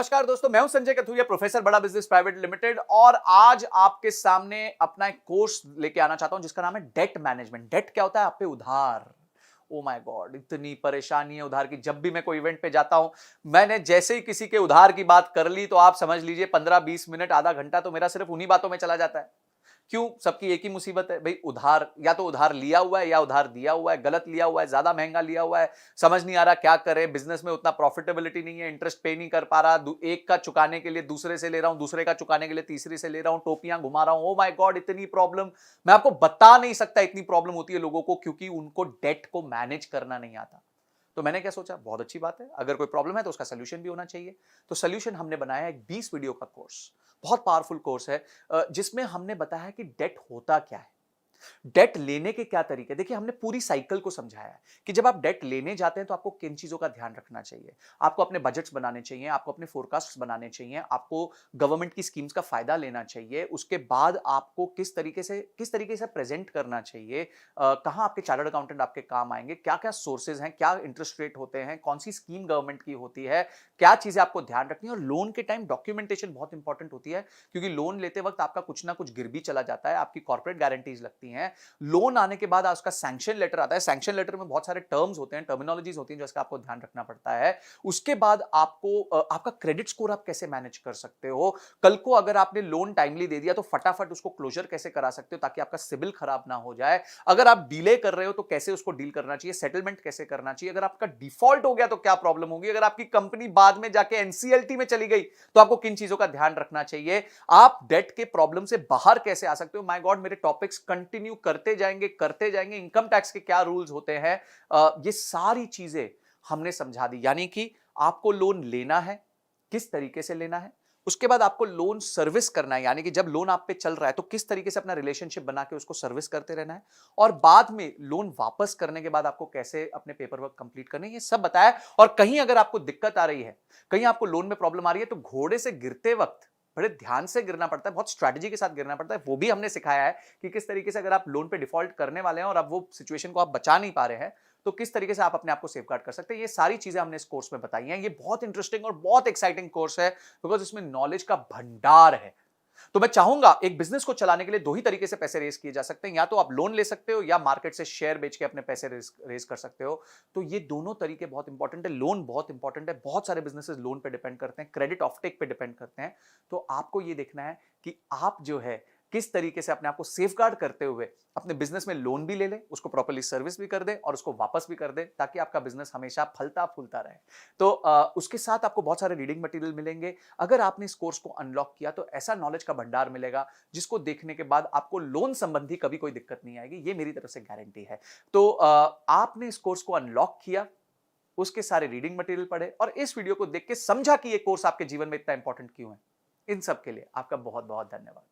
नमस्कार दोस्तों, मैं हूं संजय कथुरिया, प्रोफेसर बड़ा बिजनेस प्राइवेट लिमिटेड। और आज आपके सामने अपना एक कोर्स लेके आना चाहता हूं जिसका नाम है डेट मैनेजमेंट। डेट क्या होता है? आप पे उधार। ओ माय गॉड, इतनी परेशानी है उधार की। जब भी मैं कोई इवेंट पे जाता हूं, मैंने जैसे ही किसी के उधार की बात कर ली तो आप समझ लीजिए 15-20 मिनट, आधा घंटा तो मेरा सिर्फ उन्हीं बातों में चला जाता है। क्यों? सबकी एक ही मुसीबत है भाई, उधार। या तो उधार लिया हुआ है या उधार दिया हुआ है, गलत लिया हुआ है, ज्यादा महंगा लिया हुआ है, समझ नहीं आ रहा क्या करे। बिजनेस में उतना प्रॉफिटेबिलिटी नहीं है, इंटरेस्ट पे नहीं कर पा रहा, एक का चुकाने के लिए दूसरे से ले रहा हूं, दूसरे का चुकाने के लिए तीसरे से ले रहा हूं, टोपियां घुमा रहा हूं। ओ माय गॉड, इतनी प्रॉब्लम मैं आपको बता नहीं सकता। इतनी प्रॉब्लम होती है लोगों को क्योंकि उनको डेट को मैनेज करना नहीं आता। तो मैंने क्या सोचा, बहुत अच्छी बात है, अगर कोई प्रॉब्लम है तो उसका सोल्यूशन भी होना चाहिए। तो सोल्यूशन हमने बनाया एक 20 वीडियो का कोर्स। बहुत पावरफुल कोर्स है, जिसमें हमने बताया कि डेट होता क्या है, डेट लेने के क्या तरीके। देखिए, हमने पूरी साइकिल को समझाया है कि जब आप डेट लेने जाते हैं तो आपको किन चीजों का ध्यान रखना चाहिए। आपको अपने बजट्स बनाने चाहिए, आपको अपने फोरकास्ट्स बनाने चाहिए, आपको गवर्नमेंट की स्कीम्स का फायदा लेना चाहिए। उसके बाद आपको किस तरीके से प्रेजेंट करना चाहिए, कहां आपके चार्टर्ड अकाउंटेंट आपके काम आएंगे, क्या क्या सोर्सेज हैं, क्या इंटरेस्ट रेट होते हैं, कौन सी स्कीम गवर्नमेंट की होती है, क्या चीजें आपको ध्यान रखनी है। और लोन के टाइम डॉक्यूमेंटेशन बहुत इंपॉर्टेंट होती है, क्योंकि लोन लेते वक्त आपका कुछ ना कुछ गिर भी चला जाता है, आपकी कॉर्पोरेट गारंटीज लगती हैं। लोन आने के बाद उसका सैंक्शन लेटर आता है। सैंक्शन लेटर में बहुत सारे टर्म्स होते हैं, टर्मिनोलॉजीज होती हैं, जिसका आपको ध्यान रखना पड़ता है। उसके बाद आपको आपका क्रेडिट स्कोर आप कैसे मैनेज कर सकते हो। कल को अगर आपने लोन टाइमली दे दिया तो फटाफट उसको क्लोजर कैसे करा सकते हो ताकि आपका सिबिल खराब ना हो जाए। अगर आप डिले कर रहे हो तो कैसे उसको डील करना चाहिए, सेटलमेंट कैसे करना चाहिए। अगर आपका डिफॉल्ट हो गया तो क्या प्रॉब्लम होगी। अगर आपकी कंपनी बाद में जाके एनसीएलटी में चली गई तो आपको किन चीजों का ध्यान रखना चाहिए। आप डेट के प्रॉब्लम से बाहर कैसे आ सकते हो। माय गॉड, मेरे टॉपिक्स कंटिन्यू करते जाएंगे। इनकम टैक्स के क्या रूल्स होते हैं, ये सारी चीजें हमने समझा दी। यानी कि आपको लोन लेना है, किस तरीके से लेना है। उसके बाद आपको लोन सर्विस करना है, यानी कि जब लोन आप पे चल रहा है तो किस तरीके से अपना रिलेशनशिप बना के उसको सर्विस करते रहना है। और बाद में लोन वापस करने के बाद आपको कैसे अपने पेपर वर्क कंप्लीट करने हैं, ये सब बताया। और कहीं अगर आपको दिक्कत आ रही है, कहीं आपको लोन में प्रॉब्लम आ रही है, तो घोड़े से गिरते वक्त बड़े ध्यान से गिरना पड़ता है, बहुत स्ट्रैटेजी के साथ गिरना पड़ता है। वो भी हमने सिखाया है कि किस तरीके से अगर आप लोन पे डिफॉल्ट करने वाले हैं और अब वो सिचुएशन को आप बचा नहीं पा रहे हैं, तो किस तरीके से आप अपने आप को सेफगार्ड कर सकते हैं। ये सारी चीजें हमने इस कोर्स में बताई हैं। ये बहुत इंटरेस्टिंग और बहुत एक्साइटिंग कोर्स है, बिकॉज इसमें नॉलेज का भंडार है। तो मैं चाहूंगा, एक बिजनेस को चलाने के लिए दो ही तरीके से पैसे रेज किए जा सकते हैं, या तो आप लोन ले सकते हो या मार्केट से शेयर बेच के अपने पैसे रेज कर सकते हो। तो ये दोनों तरीके बहुत इंपॉर्टेंट है। लोन बहुत इंपॉर्टेंट है, बहुत सारे बिजनेसेस लोन पे डिपेंड करते हैं, क्रेडिट ऑफटेक पे डिपेंड करते हैं। तो आपको ये देखना है कि आप जो है किस तरीके से अपने आप को सेफगार्ड करते हुए अपने बिजनेस में लोन भी ले ले, उसको प्रॉपर्ली सर्विस भी कर दे और उसको वापस भी कर दे, ताकि आपका बिजनेस हमेशा फलता फूलता रहे। तो उसके साथ आपको बहुत सारे रीडिंग मटेरियल मिलेंगे। अगर आपने इस कोर्स को अनलॉक किया तो ऐसा नॉलेज का भंडार मिलेगा जिसको देखने के बाद आपको लोन संबंधी कभी कोई दिक्कत नहीं आएगी, ये मेरी तरफ से गारंटी है। तो आपने इस कोर्स को अनलॉक किया, उसके सारे रीडिंग मटेरियल पढ़े और इस वीडियो को देख के समझा कि ये कोर्स आपके जीवन में इतना इंपॉर्टेंट क्यों है। इन सब के लिए आपका बहुत बहुत धन्यवाद।